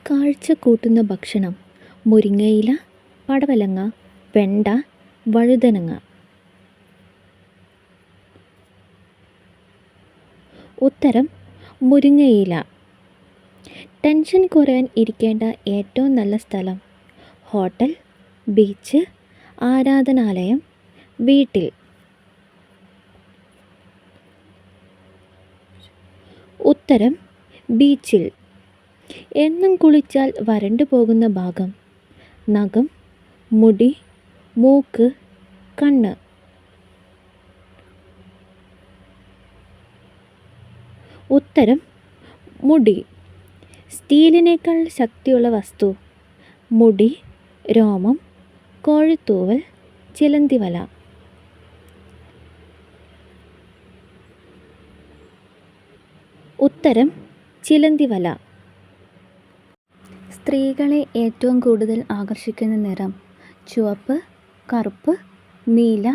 കാഴ്ച കൂട്ടുന്ന ഭക്ഷണം: മുരിങ്ങയില, പടവലങ്ങ, വെണ്ട, വഴുതനങ്ങ. ഉത്തരം മുരിങ്ങയില. ടെൻഷൻ കുറയാൻ ഇരിക്കേണ്ട ഏറ്റവും നല്ല സ്ഥലം: ഹോട്ടൽ, ബീച്ച്, ആരാധനാലയം, വീട്ടിൽ. ഉത്തരം ബീച്ചിൽ. എന്നും കുളിച്ചാൽ വരണ്ടു പോകുന്ന ഭാഗം: നഖം, മുടി, മൂക്ക്, കണ്ണ്. ഉത്തരം മുടി. സ്റ്റീലിനേക്കാൾ ശക്തിയുള്ള വസ്തു: മുടി, രോമം, കോഴിത്തൂവൽ, ചിലന്തിവല. ഉത്തരം ചിലന്തിവല. സ്ത്രീകളെ ഏറ്റവും കൂടുതൽ ആകർഷിക്കുന്ന നിറം: ചുവപ്പ്, കറുപ്പ്, നീല,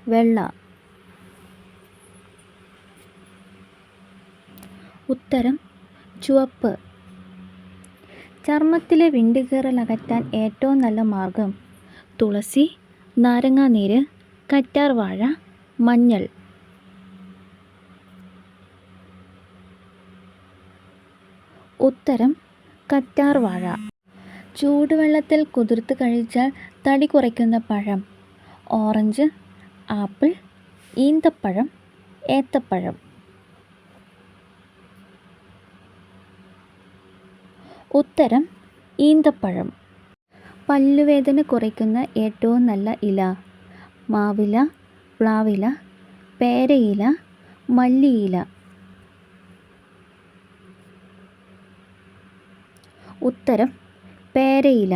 വെള്ള. ഉത്തരം ചുവപ്പ്. ചർമ്മത്തിലെ വിണ്ടുകീറൽ അകറ്റാൻ ഏറ്റവും നല്ല മാർഗം: തുളസി, നാരങ്ങാനീര്, കറ്റാർവാഴ, മഞ്ഞൾ. ഉത്തരം കറ്റാർവാഴ. ചൂടുവെള്ളത്തിൽ കുതിർത്ത് കഴിച്ചാൽ തടി കുറയ്ക്കുന്ന പഴം: ഓറഞ്ച്, ആപ്പിൾ, ഈന്തപ്പഴം, ഏത്തപ്പഴം. ഉത്തരം ഈന്തപ്പഴം. പല്ലുവേദന കുറയ്ക്കുന്ന ഏറ്റവും നല്ല ഇല: മാവില, പ്ലാവില, പേരയില, മല്ലിയില. ഉത്തരം പേരയില.